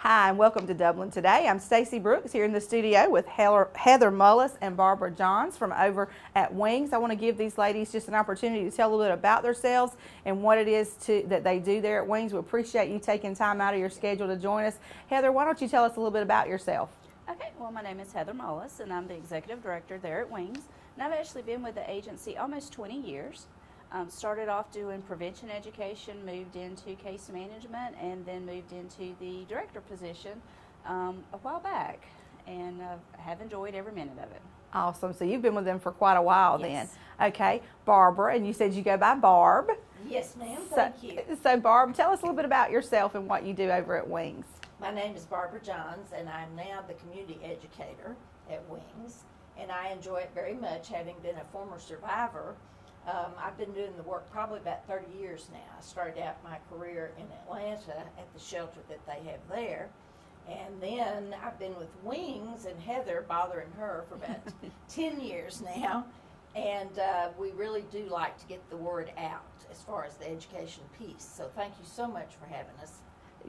Hi, and welcome to Dublin Today. I'm Stacy Brooks here in the studio with Heather Mullis and Barbara Johns from over at W.I.N.G.S. I want to give these ladies just an opportunity to tell a little bit about themselves and what it is that they do there at W.I.N.G.S. We appreciate you taking time out of your schedule to join us. Heather, why don't you tell us a little bit about yourself? Okay, well, my name is Heather Mullis, and I'm the executive director there at W.I.N.G.S. And I've actually been with the agency almost 20 years. Started off doing prevention education, moved into case management, and then moved into the director position a while back, and have enjoyed every minute of it. Awesome. So you've been with them for quite a while. Yes. Then. Okay. Barbara, and you said you go by Barb. Yes, ma'am. Thank you. So Barb, tell us a little bit about yourself and what you do over at W.I.N.G.S. My name is Barbara Johns, and I'm now the community educator at W.I.N.G.S. And I enjoy it very much, having been a former survivor. I've been doing the work probably about 30 years now. I started out my career in Atlanta at the shelter that they have there. And then I've been with W.I.N.G.S. and Heather, bothering her for about 10 years now. And we really do like to get the word out as far as the education piece. So thank you so much for having us.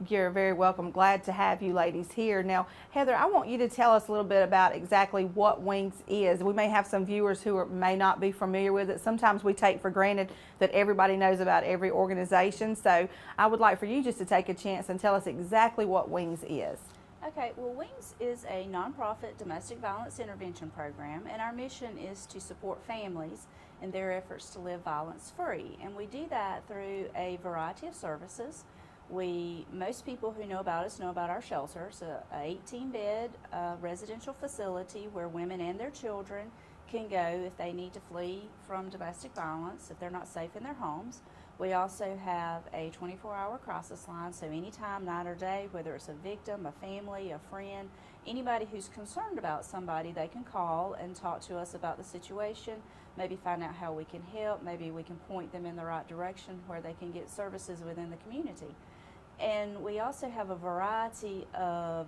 You're very welcome. Glad to have you ladies here. Now, Heather, I want you to tell us a little bit about exactly what W.I.N.G.S. is. We may have some viewers who may not be familiar with it. Sometimes we take for granted that everybody knows about every organization. So I would like for you just to take a chance and tell us exactly what W.I.N.G.S. is. Okay, well, W.I.N.G.S. is a nonprofit domestic violence intervention program, and our mission is to support families in their efforts to live violence-free. And we do that through a variety of services. Most people who know about us know about our shelters, a 18-bed residential facility where women and their children can go if they need to flee from domestic violence, if they're not safe in their homes. We also have a 24-hour crisis line, so anytime, night or day, whether it's a victim, a family, a friend, anybody who's concerned about somebody, they can call and talk to us about the situation, maybe find out how we can help, maybe we can point them in the right direction where they can get services within the community. And we also have a variety of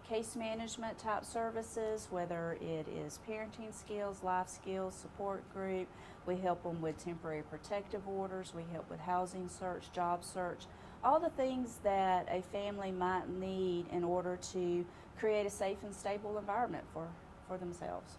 case management type services, whether it is parenting skills, life skills, support group. We help them with temporary protective orders. We help with housing search, job search, all the things that a family might need in order to create a safe and stable environment for themselves.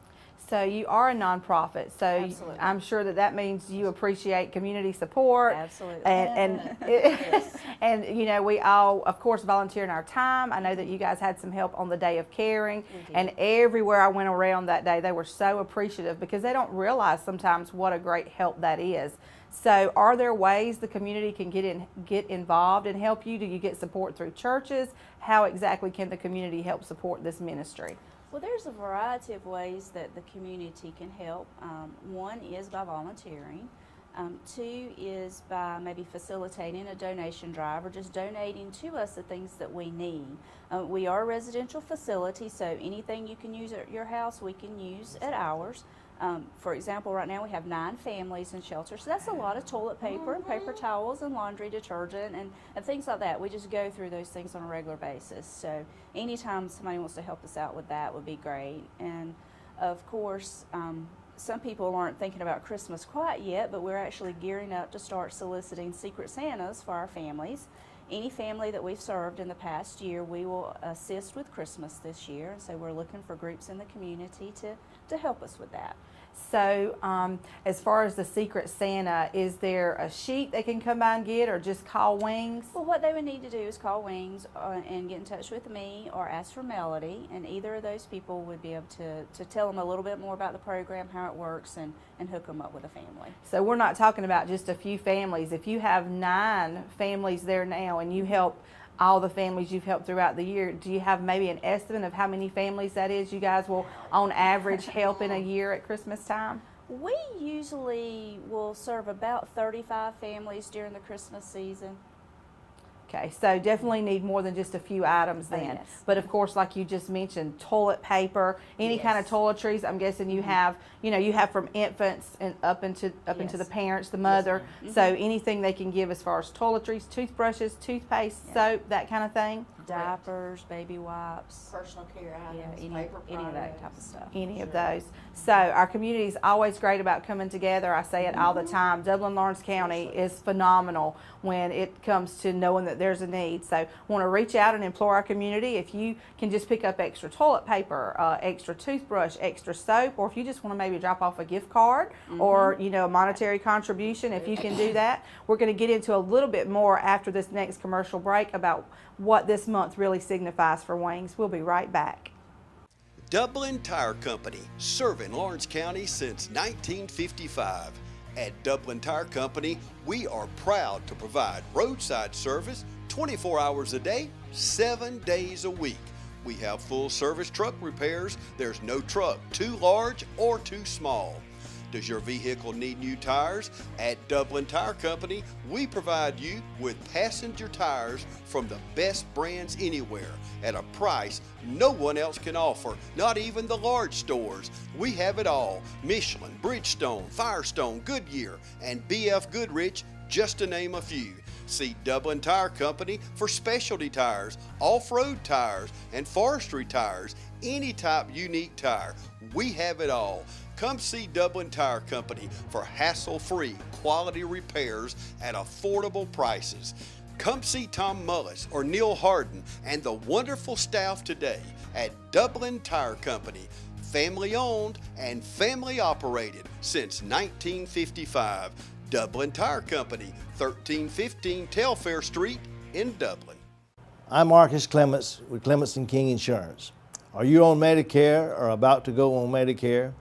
So you are a nonprofit, so Absolutely. I'm sure that means you appreciate community support. Absolutely. Yes. And you know, we all, of course, volunteer in our time. I know that you guys had some help on the day of caring, and everywhere I went around that day, they were so appreciative because they don't realize sometimes what a great help that is. So are there ways the community can get involved and help you? Do you get support through churches? How exactly can the community help support this ministry? Well, there's a variety of ways that the community can help. One is by volunteering. Two is by maybe facilitating a donation drive or just donating to us the things that we need. We are a residential facility, so anything you can use at your house, we can use at ours. For example, right now we have 9 families in shelter, so that's a lot of toilet paper and paper towels and laundry detergent and things like that. We just go through those things on a regular basis. So anytime somebody wants to help us out with that would be great. And of course, some people aren't thinking about Christmas quite yet, but we're actually gearing up to start soliciting Secret Santas for our families. Any family that we've served in the past year, we will assist with Christmas this year. So we're looking for groups in the community to help us with that. So as far as the Secret Santa, is there a sheet they can come by and get, or just call W.I.N.G.S.? Well, what they would need to do is call W.I.N.G.S. And get in touch with me or ask for Melody, and either of those people would be able to tell them a little bit more about the program, how it works, and hook them up with a family. So we're not talking about just a few families. If you have 9 families there now and you help all the families you've helped throughout the year, do you have maybe an estimate of how many families that is you guys will on average help in a year at Christmas time? We usually will serve about 35 families during the Christmas season. Okay, so definitely need more than just a few items then. Yes. But of course, like you just mentioned, toilet paper, any kind of Yes. toiletries. I'm guessing you have, you have from infants and up into the parents, the mother. So anything they can give as far as toiletries, toothbrushes, toothpaste, soap, that kind of thing. diapers, baby wipes, Personal care yeah, items, paper any of that products. type of stuff. Any of those. So our community is always great about coming together. I say it all the time. Dublin, Lawrence County is phenomenal when it comes to knowing that there's a need. So want to reach out and implore our community. If you can just pick up extra toilet paper, extra toothbrush, extra soap, or if you just want to maybe drop off a gift card or a monetary contribution, if you can do that. We're going to get into a little bit more after this next commercial break about what this month really signifies for Wings. We'll be right back. Dublin Tire Company, serving Lawrence County since 1955. At Dublin Tire Company, we are proud to provide roadside service 24 hours a day, 7 days a week. We have full service truck repairs. There's no truck too large or too small. Does your vehicle need new tires? At Dublin Tire Company, we provide you with passenger tires from the best brands anywhere at a price no one else can offer, not even the large stores. We have it all: Michelin, Bridgestone, Firestone, Goodyear, and BF Goodrich, just to name a few. See Dublin Tire Company for specialty tires, off-road tires, and forestry tires, any type unique tire. We have it all. Come see Dublin Tire Company for hassle-free quality repairs at affordable prices. Come see Tom Mullis or Neil Harden and the wonderful staff today at Dublin Tire Company. Family owned and family operated since 1955. Dublin Tire Company, 1315 Telfair Street in Dublin. I'm Marcus Clements with Clements & King Insurance. Are you on Medicare or about to go on Medicare?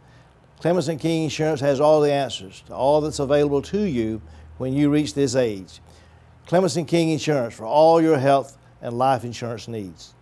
Clements & King Insurance has all the answers to all that's available to you when you reach this age. Clements & King Insurance for all your health and life insurance needs.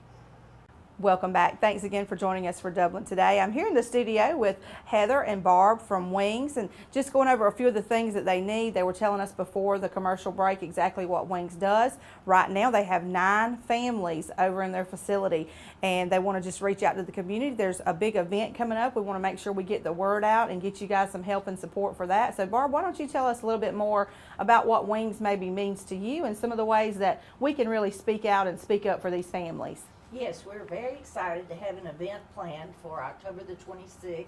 Welcome back. Thanks again for joining us for Dublin today. I'm here in the studio with Heather and Barb from Wings and just going over a few of the things that they need. They were telling us before the commercial break exactly what Wings does. Right now they have 9 families over in their facility and they want to just reach out to the community. There's a big event coming up. We want to make sure we get the word out and get you guys some help and support for that. So Barb, why don't you tell us a little bit more about what Wings maybe means to you and some of the ways that we can really speak out and speak up for these families. Yes, we're very excited to have an event planned for October the 26th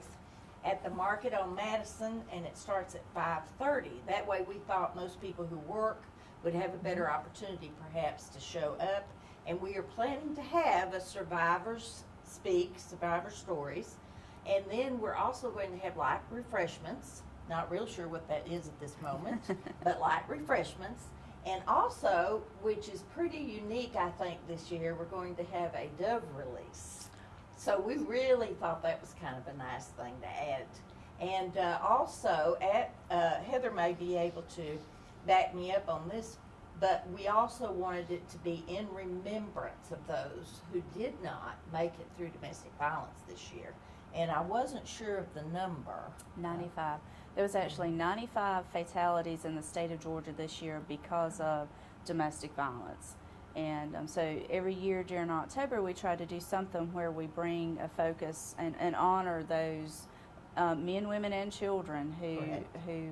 at the market on Madison, and it starts at 5:30. That way we thought most people who work would have a better opportunity perhaps to show up. And we are planning to have a survivors speak, survivor stories. And then we're also going to have light refreshments. Not real sure what that is at this moment, but light refreshments. And also, which is pretty unique, I think, this year, we're going to have a dove release. So we really thought that was kind of a nice thing to add. And also, Heather may be able to back me up on this, but we also wanted it to be in remembrance of those who did not make it through domestic violence this year. And I wasn't sure of the number. 95. There was actually 95 fatalities in the state of Georgia this year because of domestic violence. And so every year during October we try to do something where we bring a focus and honor those men, women, and children who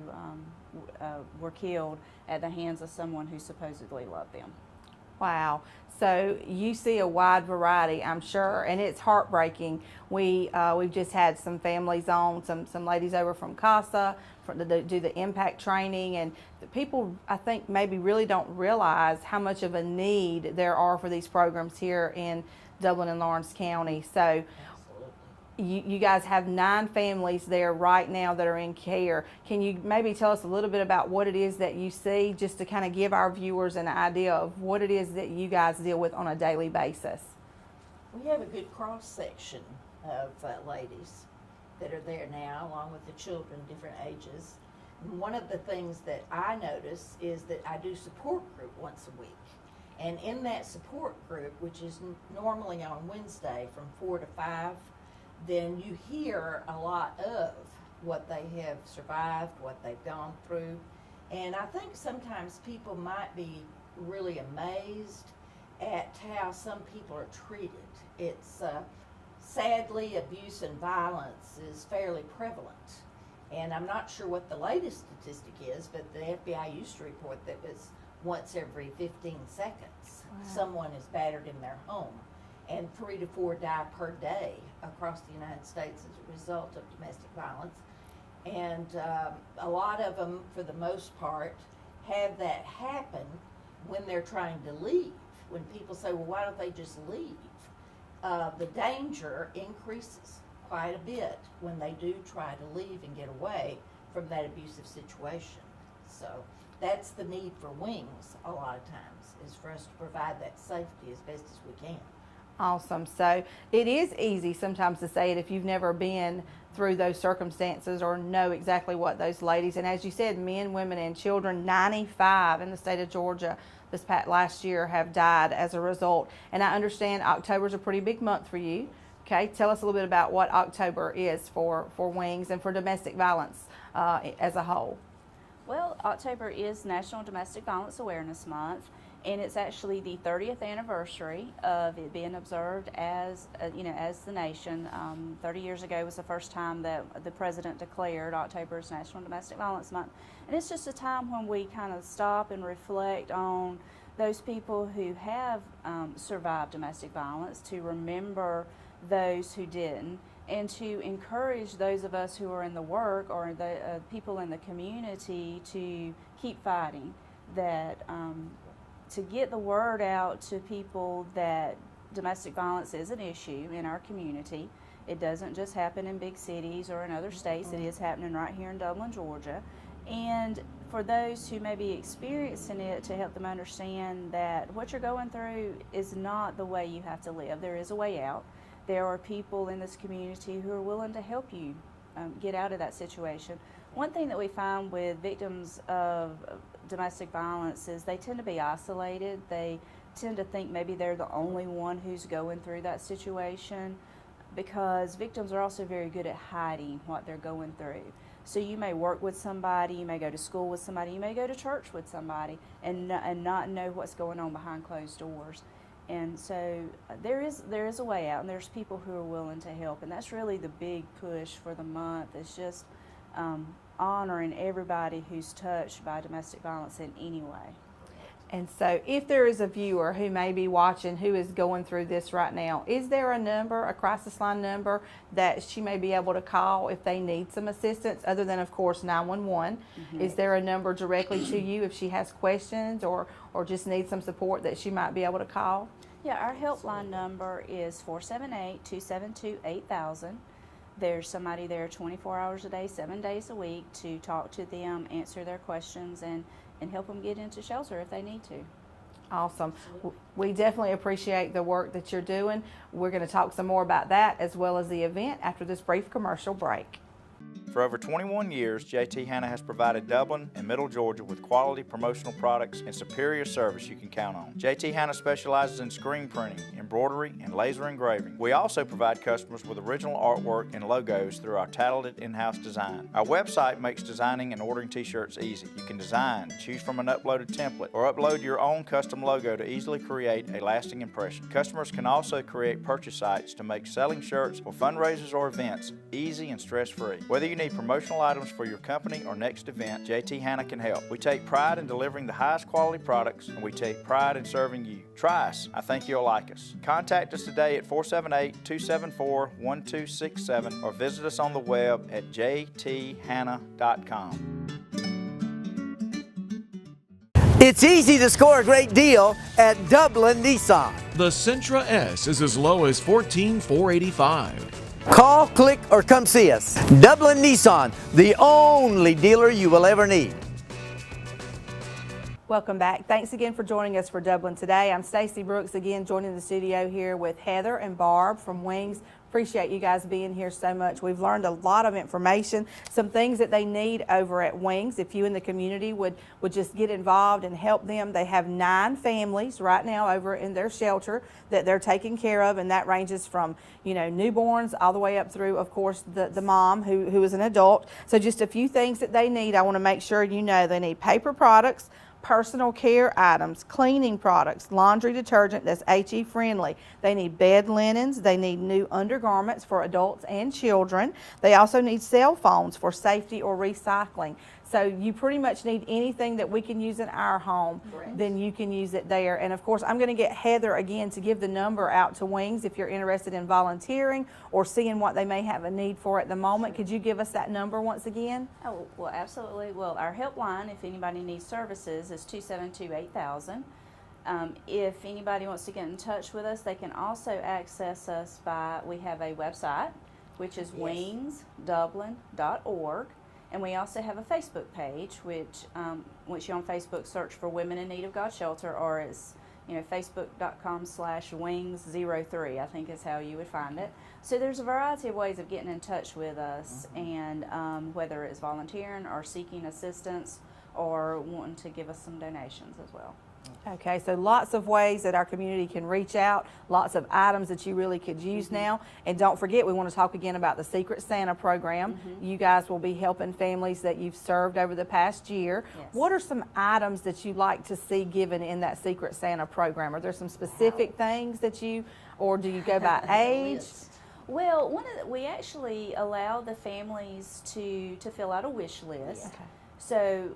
were killed at the hands of someone who supposedly loved them. Wow. So you see a wide variety, I'm sure, and it's heartbreaking. We've just had some families on, some ladies over from CASA to do the impact training, and the people, I think, maybe really don't realize how much of a need there are for these programs here in Dublin and Lawrence County. So you guys have 9 families there right now that are in care. Can you maybe tell us a little bit about what it is that you see, just to kind of give our viewers an idea of what it is that you guys deal with on a daily basis? We have a good cross-section of ladies that are there now, along with the children, different ages. And one of the things that I notice is that I do support group once a week. And in that support group, which is normally on Wednesday from 4 to 5, then you hear a lot of what they have survived, what they've gone through. And I think sometimes people might be really amazed at how some people are treated. It's sadly, abuse and violence is fairly prevalent. And I'm not sure what the latest statistic is, but the FBI used to report that was once every 15 seconds. Someone is battered in their home, and 3 to 4 die per day across the United States as a result of domestic violence. And a lot of them, for the most part, have that happen when they're trying to leave. When people say, well, why don't they just leave? The danger increases quite a bit when they do try to leave and get away from that abusive situation. So that's the need for WINGS a lot of times, is for us to provide that safety as best as we can. Awesome. So it is easy sometimes to say it if you've never been through those circumstances or know exactly what those ladies, and as you said, men, women, and children, 95 in the state of Georgia this last year have died as a result. And I understand October's a pretty big month for you. Okay, tell us a little bit about what October is for WINGS and for domestic violence as a whole. Well, October is National Domestic Violence Awareness Month, and it's actually the 30th anniversary of it being observed as, as the nation. 30 years ago was the first time that the president declared October as National Domestic Violence Month. And it's just a time when we kind of stop and reflect on those people who have survived domestic violence, to remember those who didn't, and to encourage those of us who are in the work or the people in the community to keep fighting, that to get the word out to people that domestic violence is an issue in our community. It doesn't just happen in big cities or in other states. It is happening right here in Dublin, Georgia. And for those who may be experiencing it, to help them understand that what you're going through is not the way you have to live. There is a way out. There are people in this community who are willing to help you get out of that situation. One thing that we find with victims of domestic violence is they tend to be isolated. They tend to think maybe they're the only one who's going through that situation, because victims are also very good at hiding what they're going through. So you may work with somebody, you may go to school with somebody, you may go to church with somebody and not know what's going on behind closed doors. And so there is a way out, and there's people who are willing to help, and that's really the big push for the month, is just honoring everybody who's touched by domestic violence in any way. And so if there is a viewer who may be watching who is going through this right now, is there a number, a crisis line number, that she may be able to call if they need some assistance, other than, of course, 911? Mm-hmm. Is there a number directly to you if she has questions or just needs some support that she might be able to call? Yeah, our helpline number is 478-272-8000. There's somebody there 24 hours a day, 7 days a week, to talk to them, answer their questions, and help them get into shelter if they need to. Awesome. We definitely appreciate the work that you're doing. We're going to talk some more about that as well as the event after this brief commercial break. For over 21 years, JT Hanna has provided Dublin and Middle Georgia with quality promotional products and superior service you can count on. JT Hanna specializes in screen printing, embroidery, and laser engraving. We also provide customers with original artwork and logos through our talented in-house design. Our website makes designing and ordering t-shirts easy. You can design, choose from an uploaded template, or upload your own custom logo to easily create a lasting impression. Customers can also create purchase sites to make selling shirts for fundraisers or events easy and stress-free. Whether you need promotional items for your company or next event, JT Hanna can help. We take pride in delivering the highest quality products, and we take pride in serving you. Try us. I think you'll like us. Contact us today at 478-274-1267 or visit us on the web at jthanna.com. It's easy to score a great deal at Dublin Nissan. The Sentra S is as low as $14,485. Call, click, or come see us. Dublin Nissan, the only dealer you will ever need. Welcome back. Thanks again for joining us for Dublin Today. I'm Stacey Brooks, again joining the studio here with Heather and Barb from WINGS. Appreciate you guys being here so much. We've learned a lot of information, some things that they need over at WINGS. If you in the community would just get involved and help them. They have 9 families right now over in their shelter that they're taking care of, and that ranges from, newborns all the way up through, of course, the mom who is an adult. So just a few things that they need. I want to make sure you know they need paper products, personal care items, cleaning products, laundry detergent that's HE friendly. They need bed linens. They need new undergarments for adults and children. They also need cell phones for safety or recycling. So you pretty much need anything that we can use in our home, Correct. then you can use it there. And of course, I'm going to get Heather again to give the number out to Wings if you're interested in volunteering or seeing what they may have a need for at the moment. Could you give us that number once again? Oh, well, absolutely. Well, our helpline, if anybody needs services, is 272-8000. If anybody wants to get in touch with us, they can also access us we have a website, which is wingsdublin.org. And we also have a Facebook page, which once you're on Facebook, search for Women in Need of God Shelter, or it's facebook.com/wings03, I think is how you would find it. So there's a variety of ways of getting in touch with us, and whether it's volunteering or seeking assistance or wanting to give us some donations as well. Okay, so lots of ways that our community can reach out, lots of items that you really could use now. And don't forget, we want to talk again about the Secret Santa program. You guys will be helping families that you've served over the past year. Yes. What are some items that you like to see given in that Secret Santa program? Are there some specific things that or do you go by age? Well, we actually allow the families to fill out a wish list. Okay. So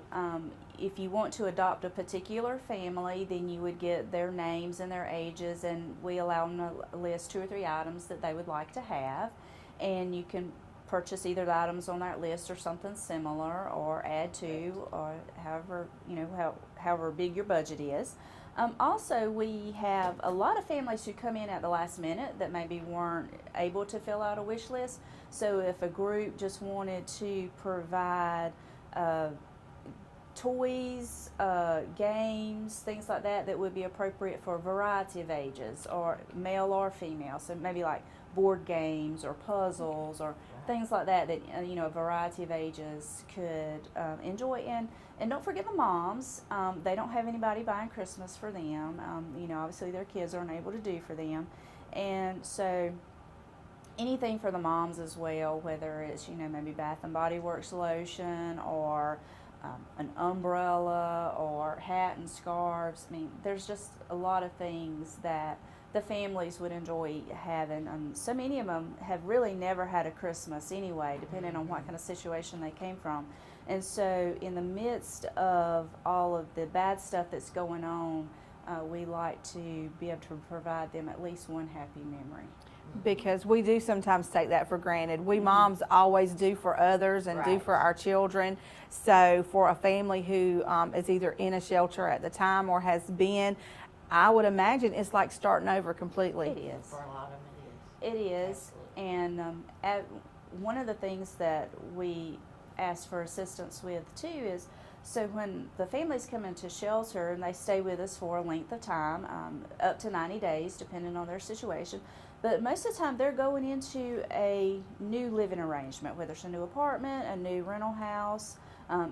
if you want to adopt a particular family, then you would get their names and their ages, and we allow them to list 2 or 3 items that they would like to have, and you can purchase either the items on that list or something similar, or add to, or however big your budget is. Also, we have a lot of families who come in at the last minute that maybe weren't able to fill out a wish list. So if a group just wanted to provide toys, games, things like that would be appropriate for a variety of ages, or male or female. So maybe like board games or puzzles or things like that a variety of ages could enjoy. And don't forget the moms. They don't have anybody buying Christmas for them. Obviously their kids aren't able to do for them. And so anything for the moms as well, whether it's, maybe Bath and Body Works lotion, or an umbrella, or hat and scarves. I mean, there's just a lot of things that the families would enjoy having. So many of them have really never had a Christmas anyway, depending on what kind of situation they came from. And so in the midst of all of the bad stuff that's going on, we like to be able to provide them at least one happy memory. Because we do sometimes take that for granted. We moms always do for others and do for our children. So for a family who is either in a shelter at the time or has been, I would imagine it's like starting over completely. It is. For a lot of them it is. It is. Absolutely. And one of the things that we ask for assistance with too is, so when the families come into shelter and they stay with us for a length of time, up to 90 days, depending on their situation, but most of the time they're going into a new living arrangement, whether it's a new apartment, a new rental house,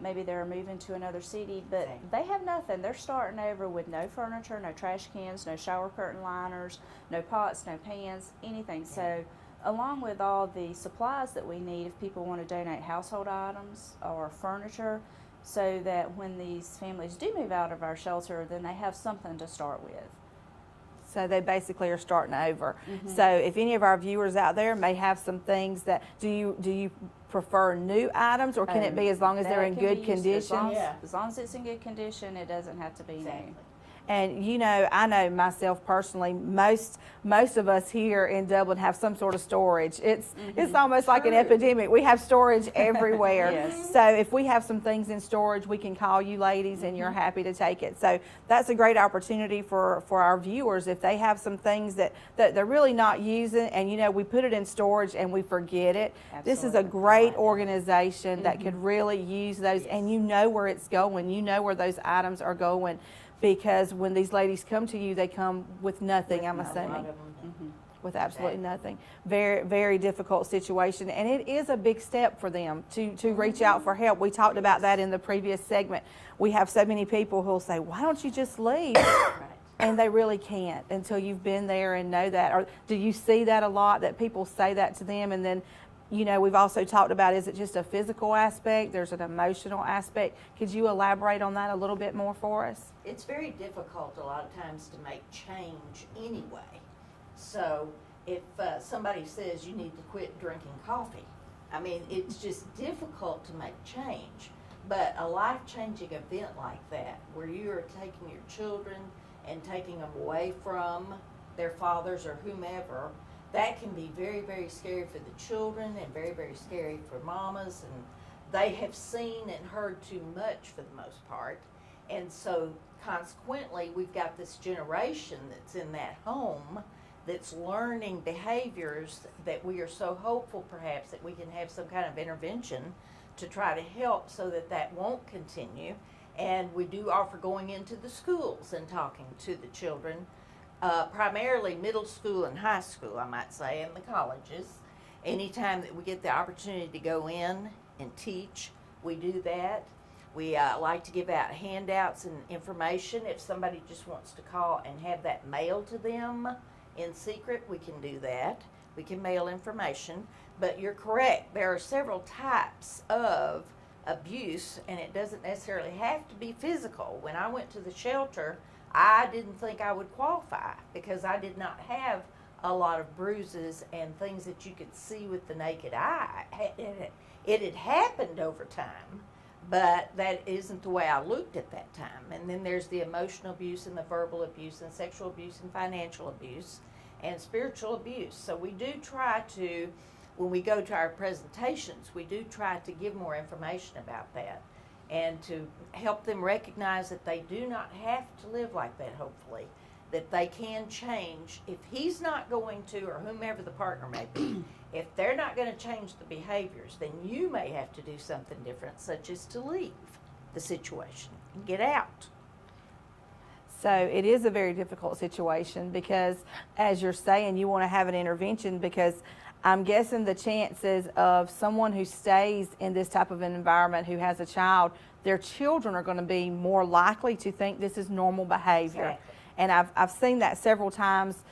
maybe they're moving to another city, but they have nothing. They're starting over with no furniture, no trash cans, no shower curtain liners, no pots, no pans, anything. So along with all the supplies that we need, if people want to donate household items or furniture, so that when these families do move out of our shelter, then they have something to start with. So they basically are starting over. So if any of our viewers out there may have some things that, do you prefer new items, or can it be as long as they're in good condition? As long as it's in good condition, it doesn't have to be new. And I know myself personally, most of us here in Dublin have some sort of storage. It's almost like an epidemic. We have storage everywhere. Yes. So if we have some things in storage, we can call you ladies and you're happy to take it. So that's a great opportunity for our viewers if they have some things that they're really not using, and we put it in storage and we forget it. Absolutely. This is a great organization that could really use those, and you know where it's going. You know where those items are going. Because when these ladies come to you, they come with nothing, I'm assuming. With absolutely nothing. Very, very difficult situation. And it is a big step for them to reach out for help. We talked about that in the previous segment. We have so many people who will say, why don't you just leave? And they really can't until you've been there and know that. Or do you see that a lot, that people say that to them, and then we've also talked about, is it just a physical aspect? There's an emotional aspect. Could you elaborate on that a little bit more for us? It's very difficult a lot of times to make change anyway. So if somebody says you need to quit drinking coffee, I mean, it's just difficult to make change. But a life-changing event like that, where you are taking your children and taking them away from their fathers or whomever, that can be very, very scary for the children and very, very scary for mamas. And they have seen and heard too much for the most part. And so consequently, we've got this generation that's in that home that's learning behaviors that we are so hopeful perhaps that we can have some kind of intervention to try to help so that that won't continue. And we do offer going into the schools and talking to the children, primarily middle school and high school, I might say, and the colleges. Anytime that we get the opportunity to go in and teach, we do that. We like to give out handouts and information. If somebody just wants to call and have that mailed to them in secret, we can do that. We can mail information. But you're correct, there are several types of abuse, and it doesn't necessarily have to be physical. When I went to the shelter, I didn't think I would qualify because I did not have a lot of bruises and things that you could see with the naked eye. It had happened over time, but that isn't the way I looked at that time. And then there's the emotional abuse and the verbal abuse and sexual abuse and financial abuse and spiritual abuse. So we do try to, when we go to our presentations, we do try to give more information about that and to help them recognize that they do not have to live like that, hopefully, that they can change. If he's not going to, or whomever the partner may be, if they're not going to change the behaviors, then you may have to do something different, such as to leave the situation and get out. So it is a very difficult situation because, as you're saying, you want to have an intervention because I'm guessing the chances of someone who stays in this type of an environment who has a child, their children are going to be more likely to think this is normal behavior. Exactly. And I've seen that several times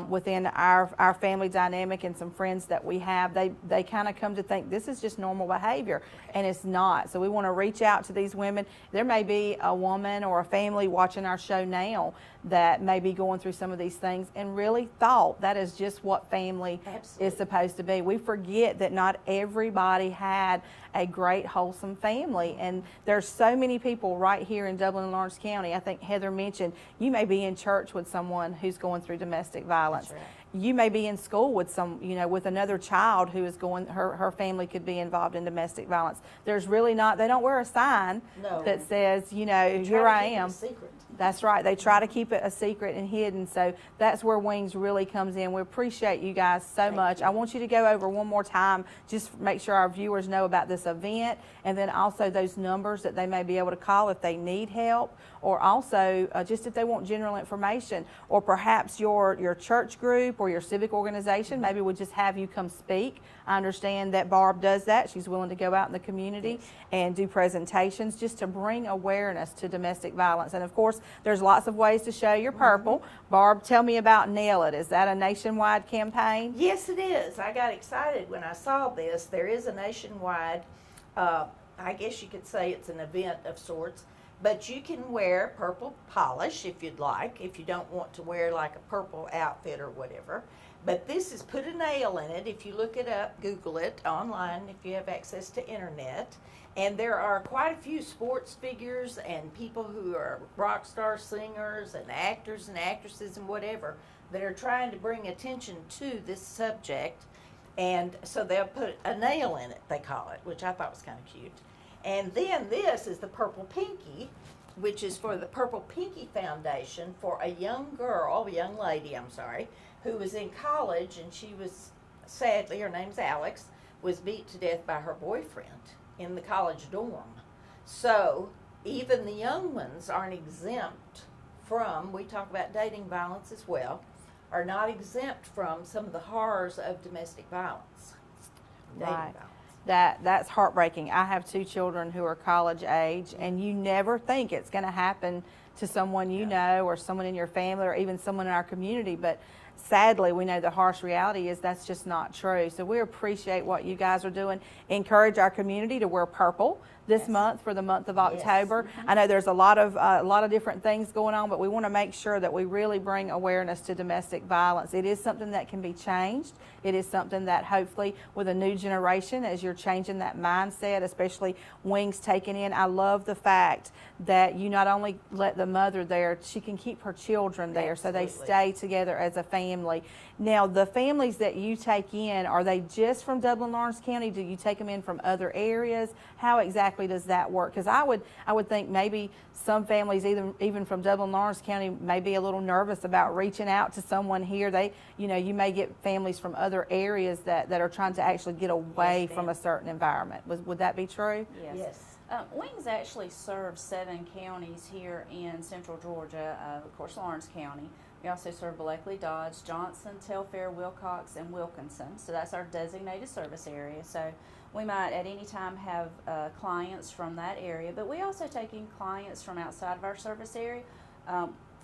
within our family dynamic and some friends that we have. They kind of come to think this is just normal behavior, and it's not. So we want to reach out to these women. There may be a woman or a family watching our show now that may be going through some of these things and really thought that is just what family is supposed to be. We forget that not everybody had a great, wholesome family. And there's so many people right here in Dublin and Lawrence County. I think Heather mentioned you may be in church with someone who's going through domestic violence. That's right. You may be in school with with another child who is her family could be involved in domestic violence. There's really not, they don't wear a sign that says, here I am. That's right. They try to keep it a secret and hidden. So that's where W.I.N.G.S really comes in. We appreciate you guys so much. I want you to go over one more time, just make sure our viewers know about this event, and then also those numbers that they may be able to call if they need help, or also just if they want general information, or perhaps your church group or your civic organization maybe would just have you come speak. I understand that Barb does that. She's willing to go out in the community and do presentations just to bring awareness to domestic violence. And of course, there's lots of ways to show your purple. Barb, tell me about Nail It. Is that a nationwide campaign? Yes, it is. I got excited when I saw this. There is a nationwide, I guess you could say it's an event of sorts, but you can wear purple polish if you'd like, if you don't want to wear like a purple outfit or whatever. But this is put a nail in it. If you look it up, Google it online if you have access to internet. And there are quite a few sports figures and people who are rock star singers and actors and actresses and whatever that are trying to bring attention to this subject. And so they'll put a nail in it, they call it, which I thought was kind of cute. And then this is the Purple Pinky, which is for the Purple Pinky Foundation for a young lady, who was in college, and she was, sadly, her name's Alex, was beat to death by her boyfriend in the college dorm. So even the young ones aren't exempt from, we talk about dating violence as well, are not exempt from some of the horrors of domestic violence. Dating violence. That's heartbreaking. I have 2 children who are college age, and you never think it's going to happen to someone you know or someone in your family or even someone in our community, but sadly we know the harsh reality is that's just not true. So we appreciate what you guys are doing. Encourage our community to wear purple. this Yes. month for the month of Yes. October. I know there's a lot of different things going on, but we want to make sure that we really bring awareness to domestic violence. It is something that can be changed. It is something that hopefully with a new generation, as you're changing that mindset, especially Wings taking in, I love the fact that you not only let the mother there, she can keep her children there so they Absolutely. stay together as a family. Now, the families that you take in, are they just from Dublin, Lawrence County? Do you take them in from other areas? How exactly does that work? Because I would think maybe some families, even from Dublin, Lawrence County, may be a little nervous about reaching out to someone here. You may get families from other areas that are trying to actually get away Yes, from ma'am. a certain environment. Would that be true? Yes. Yes. Wings actually serves 7 counties here in central Georgia, of course Lawrence County. We also serve Bleckley, Dodge, Johnson, Telfair, Wilcox, and Wilkinson. So that's our designated service area. So we might at any time have clients from that area, but we also take in clients from outside of our service area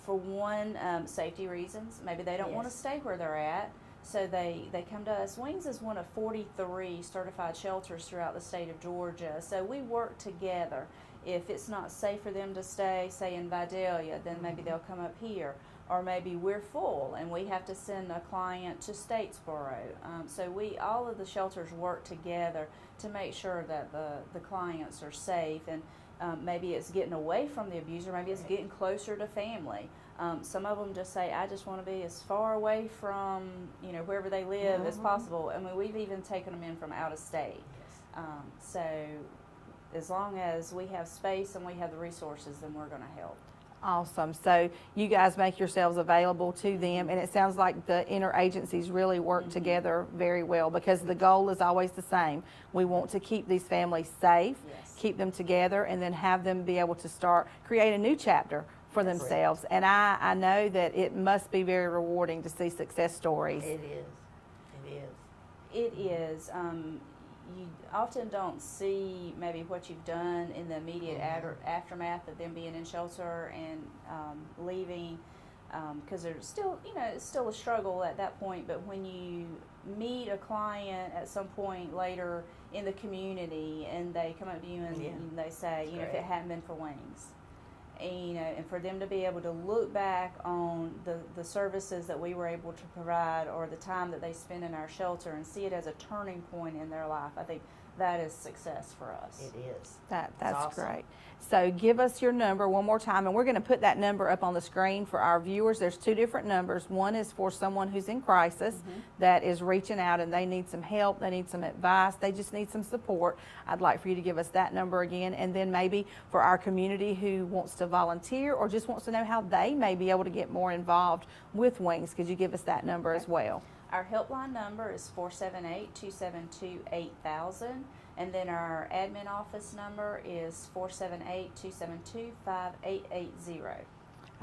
for one, safety reasons. Maybe they don't want to Yes. stay where they're at. So they come to us. Wings is one of 43 certified shelters throughout the state of Georgia. So we work together. If it's not safe for them to stay, say in Vidalia, then maybe they'll come up here. Or maybe we're full and we have to send a client to Statesboro. So all of the shelters work together to make sure that the clients are safe. And maybe it's getting away from the abuser, maybe it's getting closer to family. Some of them just say, I just want to be as far away from wherever they live as possible. I mean, we've even taken them in from out of state. So as long as we have space and we have the resources, then we're going to help. Awesome. So you guys make yourselves available to them, and it sounds like the interagencies really work together very well, because the goal is always the same. We want to keep these families safe, Yes. keep them together, and then have them be able to create a new chapter for themselves. And I know that it must be very rewarding to see success stories. It is. It is. It is. You often don't see maybe what you've done in the immediate aftermath of them being in shelter and leaving, because there's still, it's still a struggle at that point. But when you meet a client at some point later in the community and they come up to you and they say, if it hadn't been for Wings, and for them to be able to look back on the services that we were able to provide or the time that they spend in our shelter and see it as a turning point in their life, I think that is success for us. It is. That's awesome. great. So give us your number one more time, and we're going to put that number up on the screen for our viewers. There's 2 different numbers. One is for someone who's in crisis that is reaching out and they need some help, they need some advice, they just need some support. I'd like for you to give us that number again, and then maybe for our community who wants to volunteer or just wants to know how they may be able to get more involved with Wings, could you give us that number as well? Our helpline number is 478-272-8000, and then our admin office number is 478-272-5880.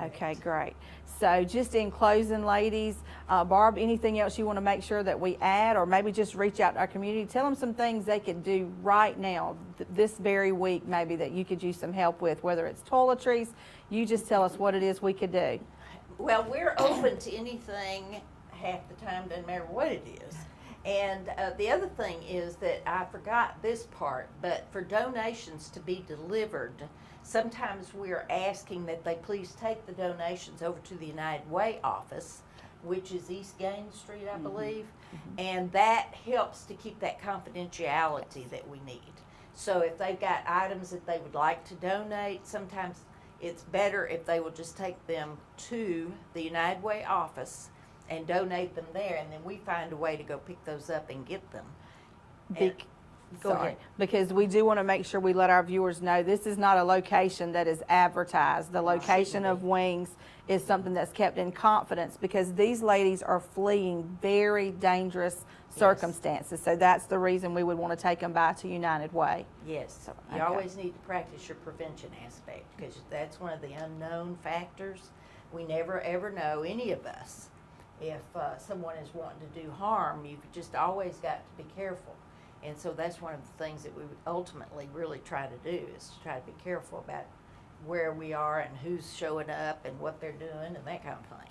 Okay, great. So just in closing, ladies, Barb, anything else you want to make sure that we add, or maybe just reach out to our community, tell them some things they could do right now, this very week maybe, that you could use some help with, whether it's toiletries. You just tell us what it is we could do. Well, we're open to anything half the time, doesn't matter what it is. And the other thing is that I forgot this part, but for donations to be delivered, sometimes we're asking that they please take the donations over to the United Way office, which is East Gaines Street, I believe, and that helps to keep that confidentiality that we need. So if they've got items that they would like to donate, sometimes it's better if they will just take them to the United Way office and donate them there, and then we find a way to go pick those up and get them. Go ahead. Because we do want to make sure we let our viewers know this is not a location that is advertised. The location of Wings is something that's kept in confidence, because these ladies are fleeing very dangerous circumstances. So that's the reason we would want to take them by to United Way. Yes, Okay. you always need to practice your prevention aspect, because that's one of the unknown factors. We never ever know, any of us, if someone is wanting to do harm. You've just always got to be careful. And so that's one of the things that we would ultimately really try to do, is to try to be careful about where we are and who's showing up and what they're doing and that kind of thing.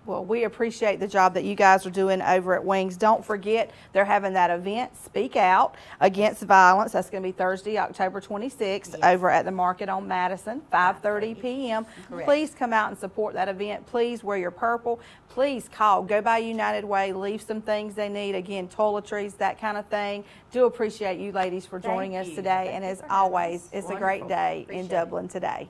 Well, we appreciate the job that you guys are doing over at W.I.N.G.S. Don't forget, they're having that event, Speak Out Against Violence. That's going to be Thursday, October 26th, over at the Market on Madison, 5:30 p.m. Correct. Please come out and support that event. Please wear your purple. Please call. Go by United Way. Leave some things they need. Again, toiletries, that kind of thing. Do appreciate you ladies for joining us you. today. Thank And you as for having always, us. it's a great Wonderful. day in Appreciate it. Dublin today.